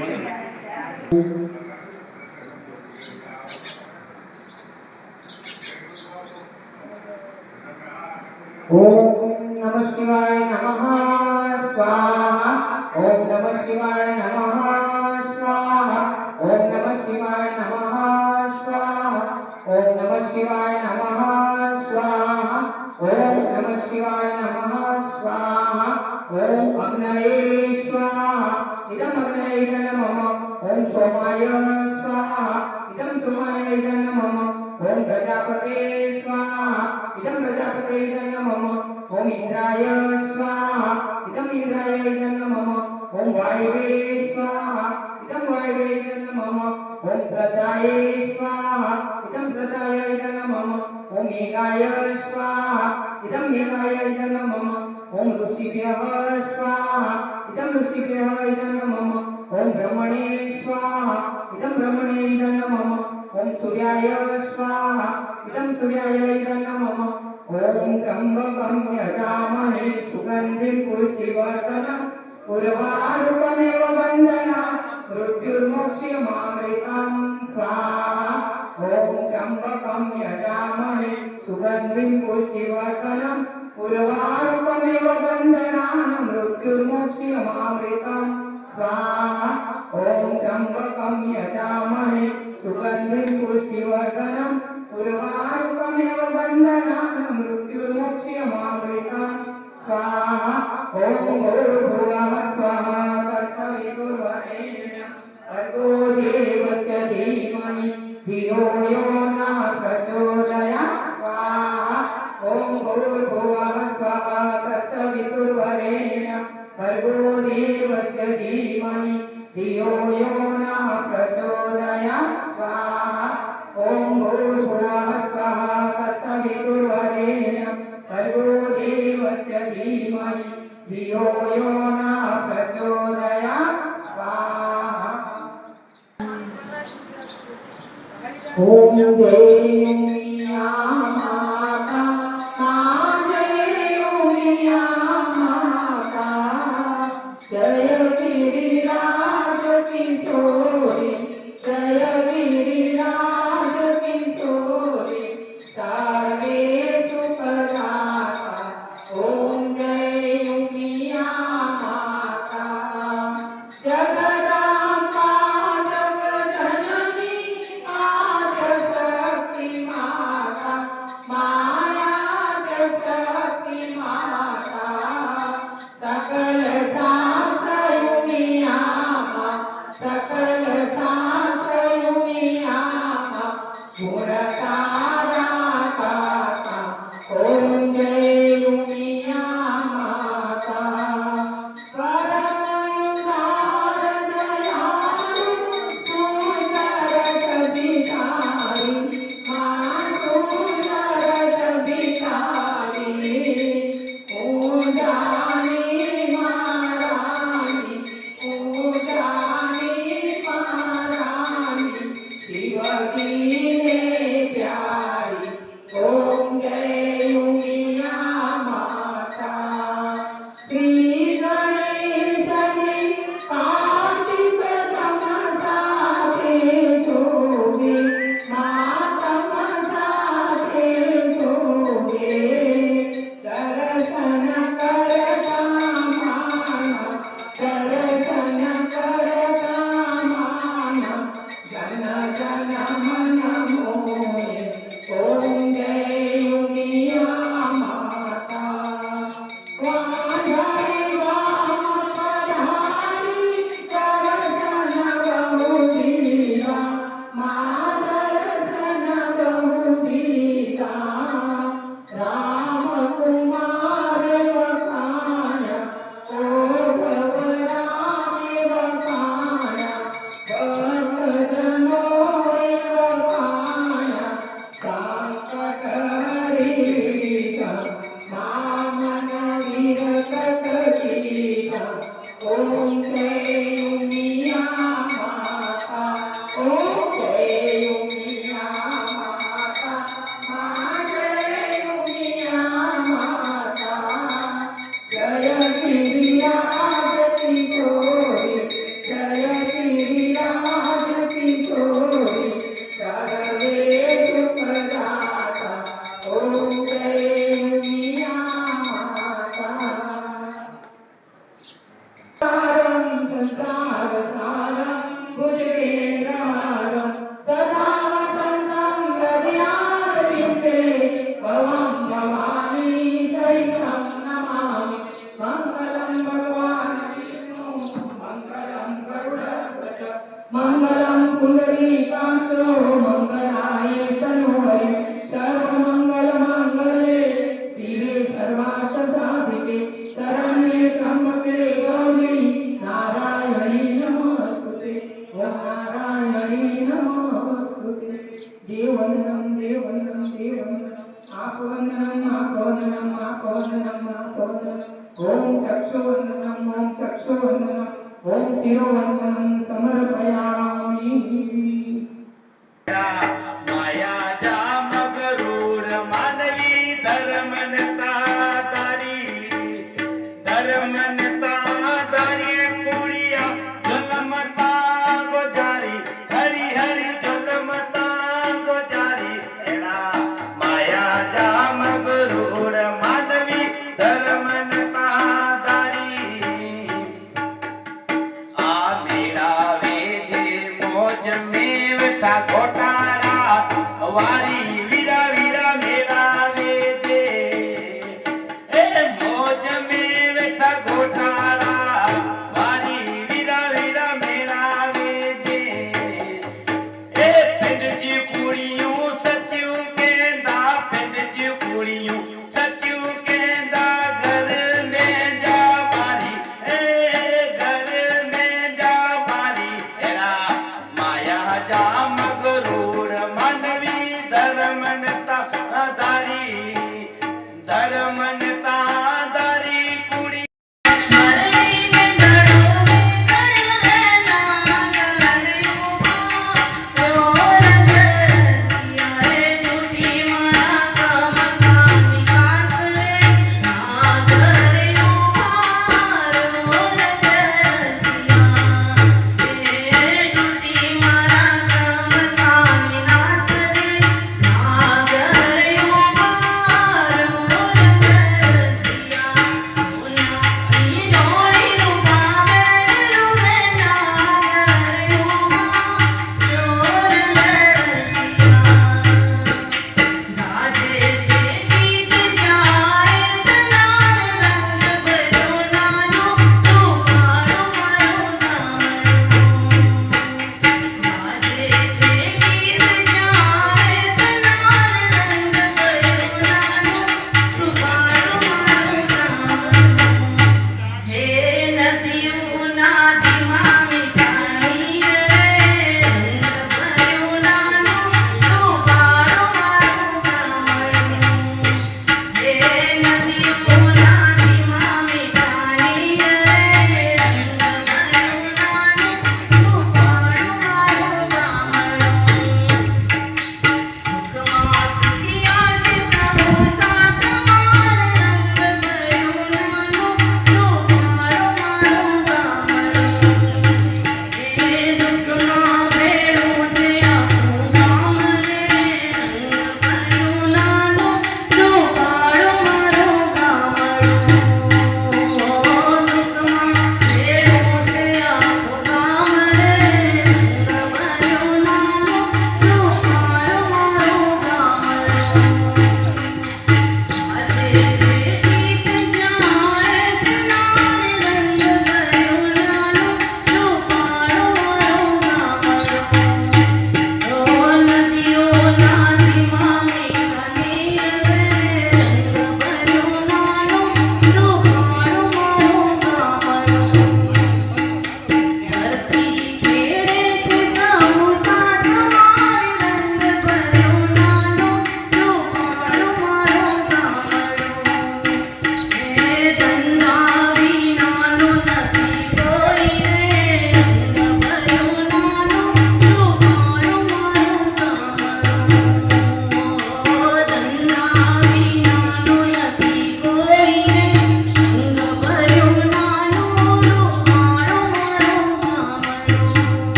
ओम नमः शिवाय नमः स्वाहा। ओम नमः शिवाय नमः स्वाहा। ओम नमः शिवाय नमः स्वाहा। ओम नमः शिवाय नमः स्वाहा। ओम नमः शिवाय नमः स्वाहा। ओम अग्नये स्वाहा। इदं अग्नये नमः। ओम सोमाय स्वाहा। इदं सोमाय नमः। ओम प्रजापते स्वाहा। इदं प्रजापते नमः। ओम इंद्राय स्वाहा। इदं इंद्राय नमः। ओम वायवे स्वाहा। इदं वायवे नमः। ओम श्रद्धाय स्वाहा। इदं श्रद्धाय नमः। ओम मेघाय स्वाहा। इदं मेघाय नमः। ओम ऋषिभ्यः स्वाहा। इदं ऋषिभ्यः नमः। ओम ब्रह्मणे स्वाहा। इदं ब्रह्मणे नमः। ओम सूर्याय स्वाहा। इदं सूर्याय नमः। ओम त्र्यंबकं यजामहे सुगंधिं पुष्टिवर्धनम् उर्वारुकमेव बन्धनात् मृत्युर्मोक्ष्यमामृतं स्वाहा। ओम त्र्यंबकं यजामहे सुगंधिं पुष्टिवर्धनम् उर्वारुकमेव बन्धनात् मृत्युर्मोक्ष्यमामृतं स्वाहा। ओम त्र्यंबकं यजामहे सुगंधिं पुष्टिवर्धनम् उर्वारुकमेव बन्धनात् मृत्युर्मोक्ष्यमामृतं स्वाहा। ओम भूर्भुवः स्वः तत्सवितुर्वरेण्यं भर्गो देवस्य धीमहि धियो यो नः प्रचोदयात् स्वाहा। ओम भूर्भुवः स्वः तत्सवितुर्वरेण्यं भर्गो देवस्य धीमहि धियो यो नः प्रचोदयात् स्वाहा। ओम भूर्भुवः स्वः तत्सवितुर्वरेण्यं भर्गो देवस्य धीमहि धियो यो नः प्रचोदयात् स्वाहा। ओम जय उमिया माता मां जय उमिया माता जय गिरिराज किशोरी जय गिरिराज किशोरी सर्वेषु प्रदाता। ओम जय उमिया माता जगदाम्बा जगजननी आद्यशक्ति माता मंगलम पुंडरीकाक्षो मंगलाय तनोहरि सर्वमंगल मांगल्ये शिवे सर्वार्थ साधिके शरण्ये त्र्यंबके गौरी नारायणी नमोस्तुते ओम नारायणी नमोस्तुते देववंदनम देववंदनम देववंदनम आत्मवंदनम आत्मवंदनम आत्मवंदनम आत्मवंदनम ओम चक्षुवंदनम ओम चक्षुवंदनम ओम शिरोवंदनम समर्पयामि माया जा मगरूढ मानवी धर्मनता दारी कुड़िया जलमता गोजारी हरि हरि जलमता गोजारी एड़ा माया जा मगरूढ मानवी धर्मनता दारी आ मेरा वेदे मोज में वठा घोटारा वारी वीरा वीरा मेरा वेदे ए मोज में वठा घोटारा वारी वीरा वीरा मेरा वेदे ए पिंड जी कुड़ियों सच्चियों केंदा पिंड जी कुड़ियों सच्चियों केंदा घर में जा बारी घर में जा बारी एड़ा माया जा मगरूर मानवी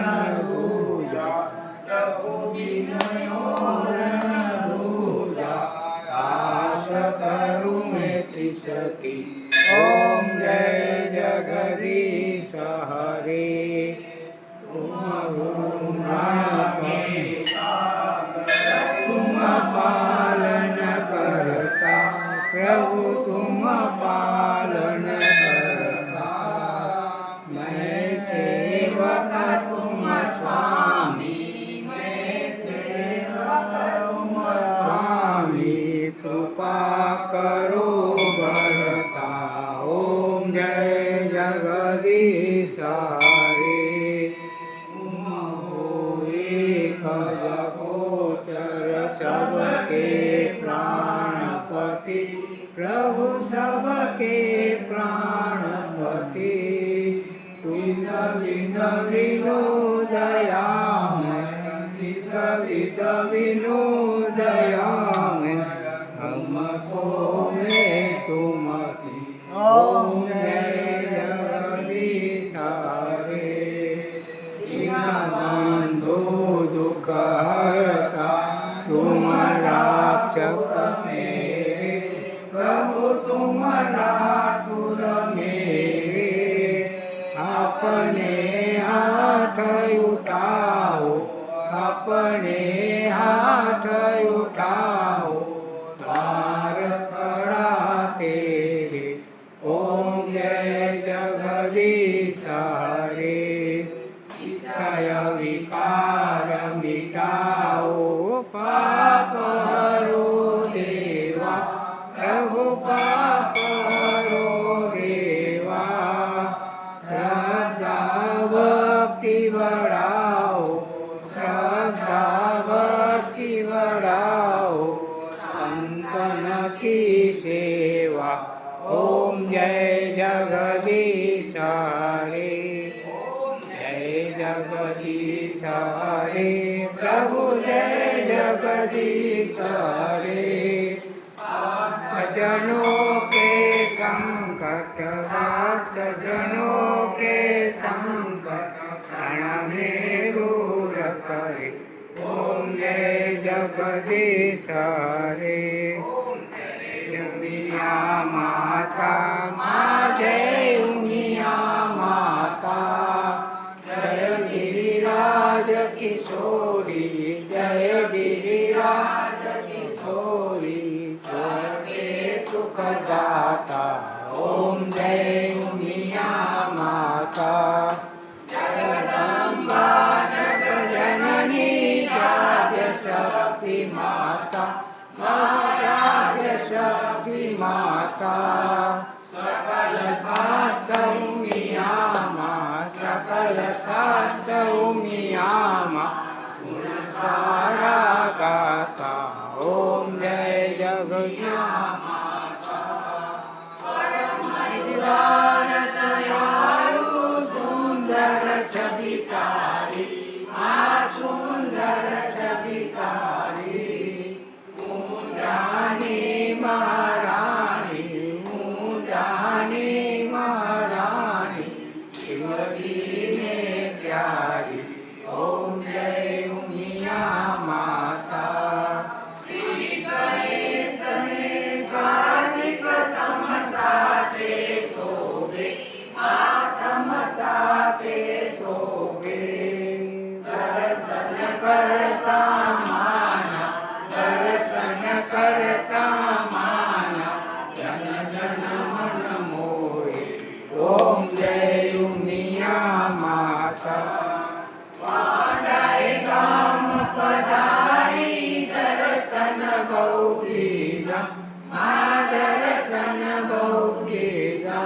रणभुजा रघुबीनयोरणभुजा आस करुं मेति सखी ओम जय जगदीश हरे तुम तुम पालन करता प्रभु तुम पालन करता मैं सेवक तुम स्वामी मैं सेवक तुम स्वामी कृपा करो बढ़ता ओम जय जगदीश हरे तुम हो एक जगोचर सबके प्राणपति प्रभु सबके प्राणपति तुम विद विनो दयामय विद विनो दयामय हमको में तुम ओम जय जगदीश हरे दीनबंधु दुख हरता तुम रक्षक मेरे प्रभु तुम ठाकुर मेरे अपने हाथ उठाओ अपने हाथ उठाओ द्वार खड़ा तेरे ओम जय जगदीश हरे विषय विकार मिटाओ पाप हरो देवा प्रभु पाप हरो देवा श्रद्धा भक्ति बढ़ाओ श्रद्धा भक्ति बढ़ाओ संतन की सेवा ओम जय जगदीश हरे जय जगदीश हरे प्रभु जय जगदीश हरे सजनों के संकट सजनों के संकट क्षण में दूर करे ओम जय जगदीश हरे उमिया माता माँ जय उमिया माता जय गिरिराज किशोरी जय गिरिराज किशोरी स्वर्गे सुखदाता ओम जय उमिया माता जगदम्बा जगजननी जाग्य शक्ति माता महाजाग्य शक्ति माता सकल शास्त्र उमिया माँ सकल शास्त्र उमिया माँ गुणकारा गाता ओम जय जगन्या माता परम दयालु सुंदर छविकारी माँ सुंदर छविकारी जानी महारानी जानी महारानी शिवजी ने प्यारी ओम जय उमिया माता श्री गणेश ने कार्तिक तमसाते शोभे तमसाते शोभे दर्शन करता माना दर्शन करता माना जन जन मन मोहे ओम जय उमिया माता वाडाई गाम पधारी दर्शन गौरीना माँ दर्शन गौरीना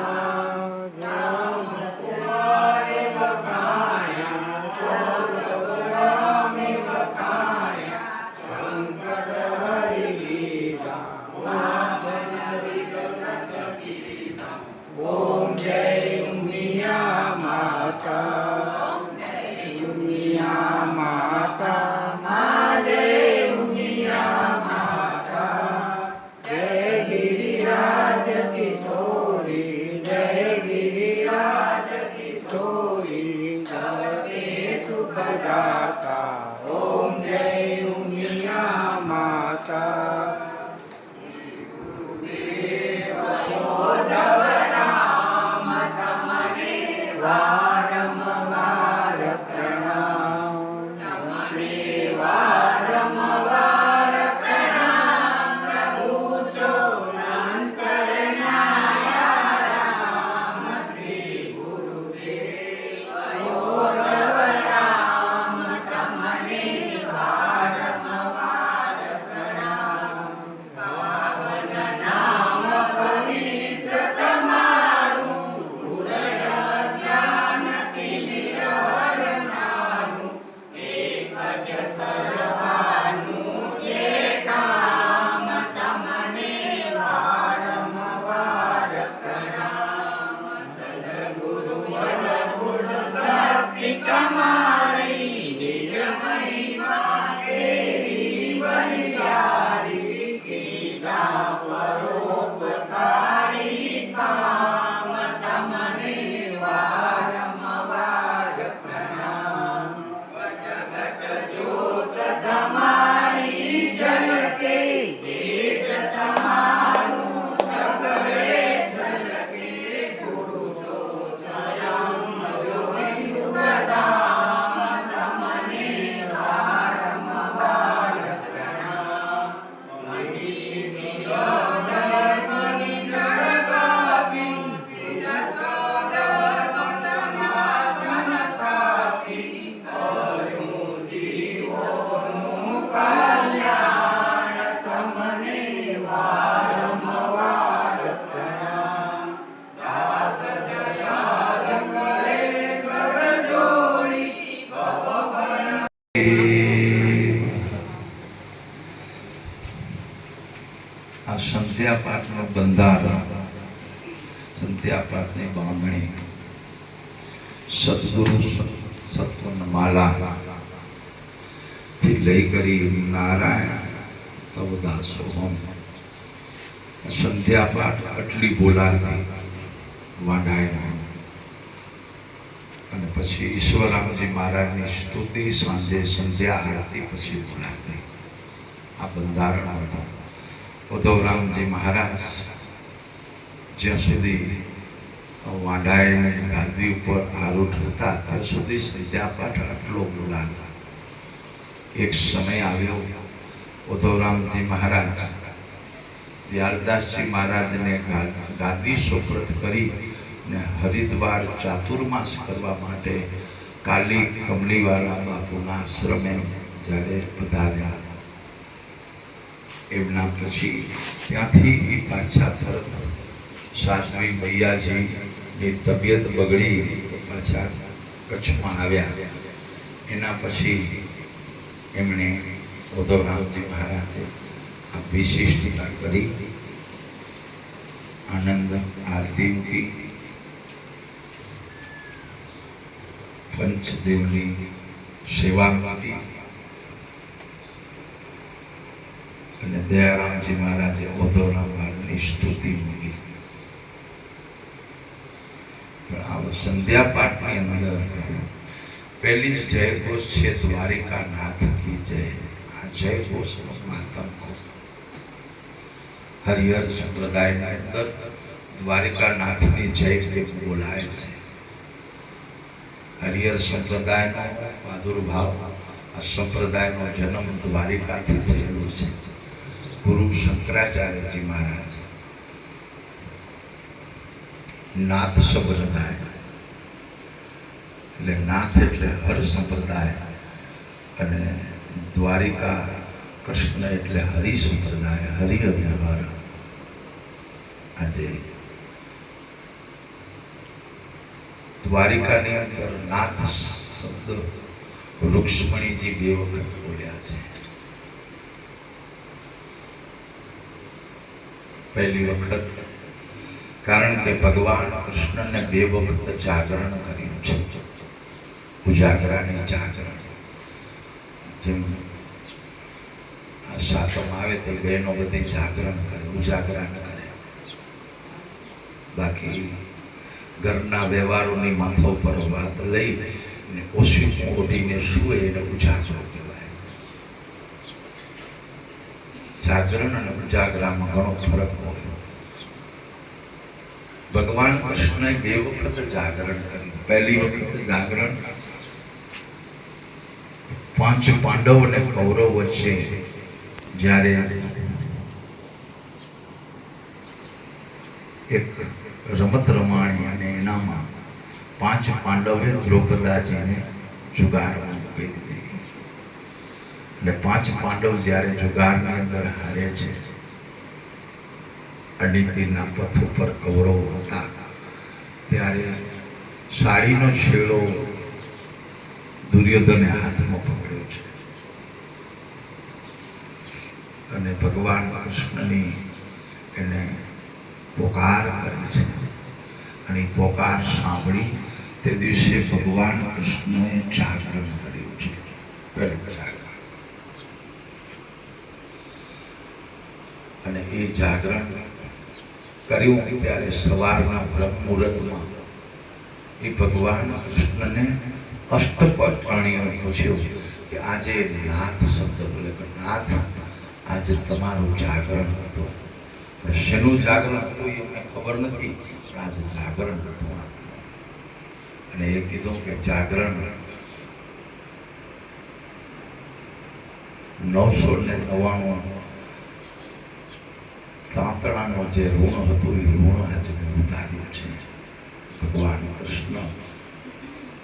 राम कुमार बखाया राम बखाया शंकर हरि लीला ओम जय उमिया माता उमिया माता माँ जय उमिया माता जय गिरिराज किशोरी जय गिरिराज किशोरी દાતા ઓમ જય ઉમિયા માતા વારંવાર પ્રણામ તમને વારંવાર પ્રણામ પ્રભુ છો અંતરનાયા શ્રી ગુરુદેવ રામ તમને વારંવાર પ્રણામ પાવન નામ પવિત્ર તમારું ઉદય જ્ઞાનથી નિરહરનારું એક જ કરવાનું છે કામ તમને વારંવાર પ્રણામ સદગુરુ અલગુણ શક્તિ તમારી નિજ મહિમા તેરી બલિહારી કીધા પરોપકારી કામ તમને વારંવાર પ્રણામ વટઘટ જ્યોત તમારી ઝલકે તેજ તમારું સગળે ઝલકે ગુરુ છો સ્વયં જોઈ સુખધામ તમને વારંવાર પ્રણામ મણી મણી જળ કાપી સિદ્ધ સદર્મ સનાતન સ્થાપી કરું જીવોનું કલ્યાણ તમને વારંવાર પ્રણામ દાસ દયાલ કરે કર જોડી આ સંધ્યા પાઠનું બંધારણ, સંધ્યા પાઠની બાંધણી સદગુરુ સત્વન માલા થી લઈ કરી નારાયણ તવ દાસોહમ. સંધ્યા પાઠ આટલી બોલાતી વાંડાયમાં અને પછી ઈશ્વરામજી મહારાજની સ્તુતિ સાંજે સંધ્યા આરતી પછી બોલાતી. આ બંધારણ હતું. ઉદ્ધવરામજી મહારાજ જ્યાં સુધી વાંઢાયની ગાદી ઉપર આરૂઢ હતા ત્યાં સુધી સંધ્યા પાઠ આટલો બોલાતા. એક સમય આવ્યો ઉદ્ધવરામજી મહારાજ દયાલદાસજી મહારાજને ગાદી સુપ્રત કરી ને હરિદ્વાર ચાતુર્માસ કરવા માટે કાલી કમલીવાલા બાપુના આશ્રમે જ્યારે પધાર્યા, એમના પછી ત્યાંથી પાછા તરત સાસવી મૈયાજીની તબિયત બગડી પાછા કચ્છમાં આવ્યા. એના પછી એમણે ઉદ્ધવરામજી મહારાજે આ વિશિષ્ટતા કરી, આનંદ આરતી મૂકી, પંચદેવની સેવા મૂકી અને દયારામજી મહારાજે ઉદ્ધવરામ મહારાજની સ્તુતિ મૂકી. પણ આ સંધ્યા પાઠની અંદર પહેલી જ જયઘોષ છે દ્વારિકા નાથ કી જય. આ જયઘોષનો મહાત્મ હરિહર સંપ્રદાયની અંદર દ્વારિકા નાથની જય બોલાય છે. હરિહર સંપ્રદાયનો પ્રાદુર્ભાવ, આ સંપ્રદાયનો જન્મ દ્વારિકાથી થયેલો છે. ગુરુ શંકરાચાર્યજી મહારાજ નાથ સંપ્રદાય, એટલે નાથ એટલે હર સંપ્રદાય અને દ્વારિકા કૃષ્ણ એટલે હરિ સંપ્રદાય, હરિહર હર. આજે દ્વારિકાની અંદર નાથ શબ્દ રુક્ષ્મણીજી 2 વખત બોલ્યા છે. પહેલી વખત કારણ કે ભગવાન કૃષ્ણને 2 વખત જાગરણ કર્યું છે. ઉજાગરાની જાગરણ, જેમ આ સાતમ આવે તે બહેનો બધી જાગરણ કરે, ઉજાગરા ન કરે. બાકી ઘરના વ્યવહારોની માથા ઉપર વાત લઈ અને ઓછી ઓઢીને સૂવે એને ઉજાગરો કહેવાય. જાગરણ અને ઉજાગરામાં ઘણો ફરક હોય. ભગવાન કૃષ્ણએ 2 વખત જાગરણ કર્યું. પહેલી વખત જાગરણ 5 પાંડવ અને કૌરવ વચ્ચે જ્યારે એક રમત રમાણી અને એનામાં 5 પાંડવે દ્રૌપદાજીને જુગારમાં મૂકી દીધી. એટલે 5 પાંડવ જ્યારે જુગારની અંદર હારે છે, અનિતિના પથ ઉપર કૌરવ હતા, ત્યારે સાડીનો છેડો દુર્યોધને હાથમાં પકડ્યો છે અને ભગવાન કૃષ્ણની એને પોકાર કરી છે. અને એ પોકાર સાંભળી તે દિવસે ભગવાન કૃષ્ણએ જાગરણ કર્યું છે. પહેલું જાગરણ. અને એ જાગરણ કર્યું ત્યારે સવારના બ્રહ્મ મુહૂર્તમાં એ ભગવાન કૃષ્ણને અષ્ટપટરાણીઓએ પૂછ્યું કે આજે નાથ શબ્દ બોલે કે નાથ આજે તમારું જાગરણ હતું. શેનું જાગરણ હતું એ અમને ખબર નથી, પણ આજે જાગરણ હતું. અને એ કીધું કે જાગરણ 999 તાંતણાનો જે ઋણ હતું એ ઋણ આજે મેં ઉતાર્યું છે. ભગવાન કૃષ્ણ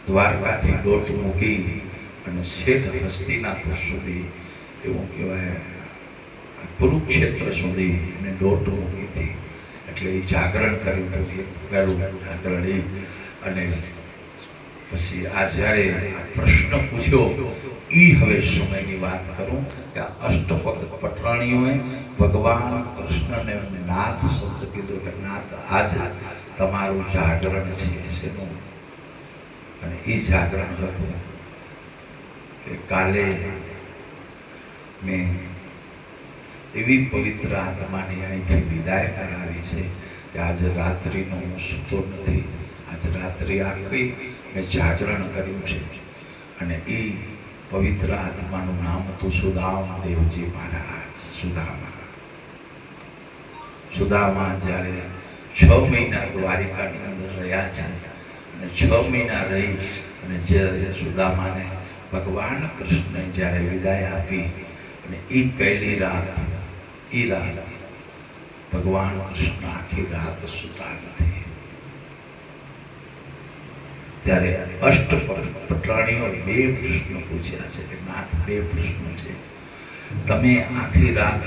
દ્વારકાથી દોટ મૂકી અને શેઠ હસ્તિનાપુર સુધી, એવું કહેવાય કુરુક્ષેત્ર સુધી એને દોટ મૂકી હતી. એટલે એ જાગરણ કર્યું હતું. પહેલું જાગરણ એ. અને પછી આ જ્યારે આ પ્રશ્ન પૂછ્યો એ હવે સમયની વાત કરું કે આ અષ્ટપટરાણીઓએ ભગવાન કૃષ્ણને નાથ શબ્દ કીધું કે નાથ આજે તમારું જાગરણ છે. શેનું? અને એ જાગરણ હતું કે કાલે મેં એવી પવિત્ર આત્માની અહીંથી વિદાય કરાવી છે કે આજે રાત્રિનો હું સૂતો નથી. આજે રાત્રિ આખી મેં જાગરણ કર્યું છે. અને એ પવિત્ર આત્માનું નામ હતું સુદામદેવજી મહારાજ. સુદામા જ્યારે 6 મહિના દ્વારિકાની અંદર રહ્યા છે અને 6 મહિના રહી અને જ્યારે સુદામાને ભગવાન કૃષ્ણને જ્યારે વિદાય આપી અને એ પહેલી રાત, એ રાત ભગવાન કૃષ્ણ આખી રાત સૂતા નથી. ત્યારે અષ્ટપટરાણીઓ 2 પ્રશ્ન પૂછ્યા છે કે નાથ 2 પ્રશ્ન છે. તમે આખી રાત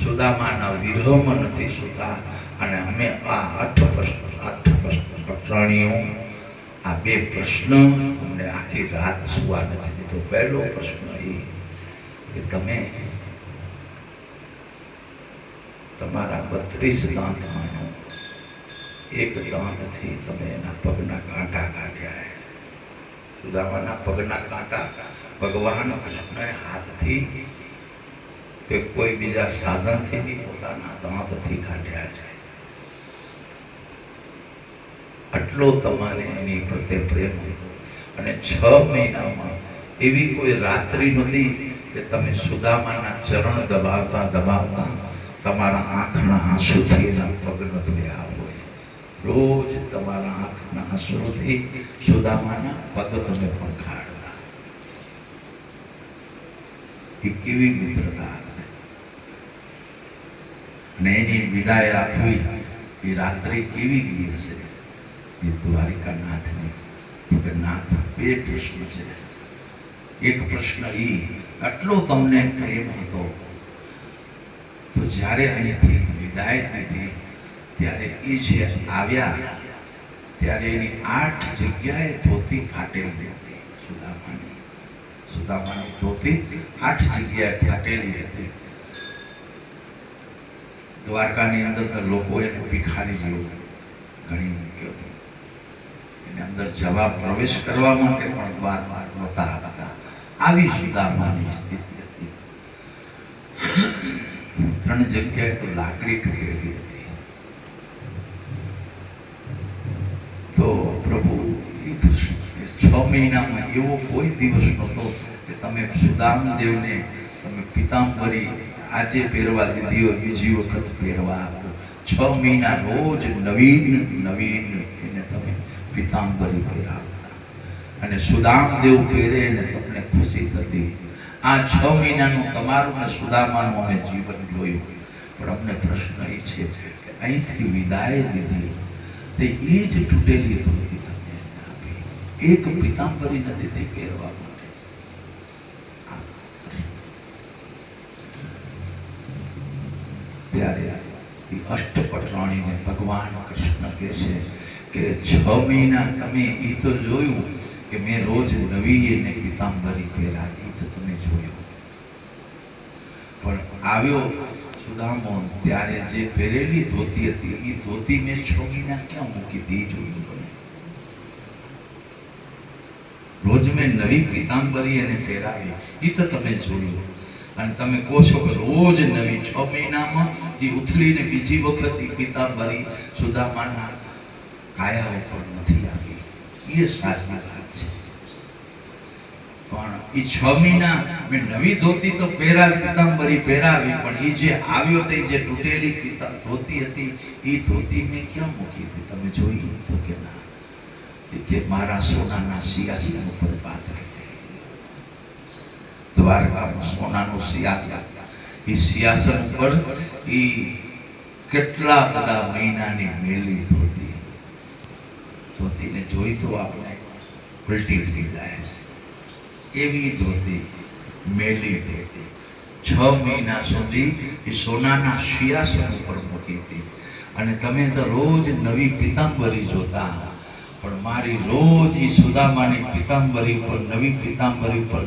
સુદામાના વિરહમાં નથી સૂતા અને અમે આ 8 પટરાણીઓ આ 2 પ્રશ્ન અમને આખી રાત સુવા નથી દીધો. પહેલો પ્રશ્ન એ કે તમે તમારા 32 દાંતમાંનો એક દાંતથી તમે એના પગના કાંટા કાઢ્યા. સુદામાના પગના કાંટા ભગવાન કૃષ્ણએ હાથથી કે કોઈ બીજા સાધનથી નહીં, પોતાના દાંતથી કાઢ્યા છે. આટલો તમારે એની પ્રત્યે પ્રેમ હતો. અને 6 મહિનામાં એવી કોઈ રાત્રિ નહોતી કે તમે સુદામાના ચરણ દબાવતા દબાવતા તમારા આંખના આંસુથી એના પગ ન ધોયા હોય. રોજ તમારા આંખના આંસુથી સુદામાના પગ તમે પંખાડતા. એ કેવી મિત્રતા છે. અને એની વિદાય આપવી એ રાત્રિ કેવી ગઈ હશે એ દ્વારિકા નાથની. તો કે નાથ 2 પ્રશ્ન છે. એક પ્રશ્ન એ આટલો તમને પ્રેમ હતો તો જ્યારે અહીંથી વિદાય દીધી ત્યારે એ જે આવ્યા ત્યારે એની 8 જગ્યાએ ધોતી ફાટેલી હતી. સુદામાની ધોતી 8 જગ્યાએ ફાટેલી હતી. દ્વારકાની અંદર લોકો એને ભિખારી જેવું ગણી મૂક્યો હતો. એને અંદર જવા પ્રવેશ કરવા માટે પણ દ્વાર નહોતા આપતા. આવી સુદામાની સ્થિતિ હતી. 3 જગ્યાએ તો લાકડી તૂટેલી હતી. તો પ્રભુ એ 6 મહિનામાં એવો કોઈ દિવસ નહોતો કે તમે સુદામદેવને તમે પિતાંબરી આજે પહેરવા દીધી હોય બીજી વખત પહેરવા આપો. 6 મહિના રોજ નવીન નવીન એને તમે પિતાંબરી પહેરાવતા અને સુદામદેવ પહેરે અને તમને ખુશી થતી. આ 6 મહિનાનું તમારું ને સુદામાનું અમે જીવન જોયું. પણ અમને પ્રશ્ન એ છે કે અહીંથી વિદાય લીધી તે એ જ તૂટેલી ધોતી તમને આપી, એક પિતાંબરી નથી દીધી પહેરવા માટે. ત્યારે એ અષ્ટપટરાણીને ભગવાન કૃષ્ણ કહે છે કે 6 મહિના તમે એ તો જોયું કે મેં રોજ નવી એને પિતાંબરી પહેરાવી, તો તમે જોયું. પણ આવ્યો સુદામો ત્યારે જે પહેરેલી ધોતી હતી એ ધોતી મેં 6 મહિના ક્યાં મૂકી હતી જોયું તમે? રોજ મેં નવી પિતાંબરી એને પહેરાવી એ તો તમે જોયું. અને તમે કહો છો કે રોજ નવી 6 મહિનામાં એ ઉથલીને બીજી વખત એ પિતાંબરી સુદામાના કાયા ઉપર નથી આવી. એ સાચી વાત છે. પણ એ 6 મહિના મેં નવી ધોતી તો પહેરાવી, પિતાંબરી પહેરાવી, પણ એ જે આવ્યો તે જે તૂટેલી ધોતી હતી એ ધોતી મેં ક્યાં મૂકી હતી તમે જોયું તો કે ના? કે મારા સોનાના સિંહાસન ઉપર પાથરી દ્વારકામાં સોનાનું સિંહાસન, એ સિંહાસન ઉપર એ કેટલા બધા મહિનાની મેલી ધોતી, ધોતીને જોઈ તો આપણે ઉલટી થઈ જાય એવી ધોતી, મેલી ધોતી 6 મહિના સુધી એ સોનાના સિંહાસન ઉપર મૂકી હતી. અને તમે તો રોજ નવી પિતાંબરી જોતા, પણ મારી રોજ એ સુદામાની પિતાંબરી ઉપર, નવી પિતાંબરી ઉપર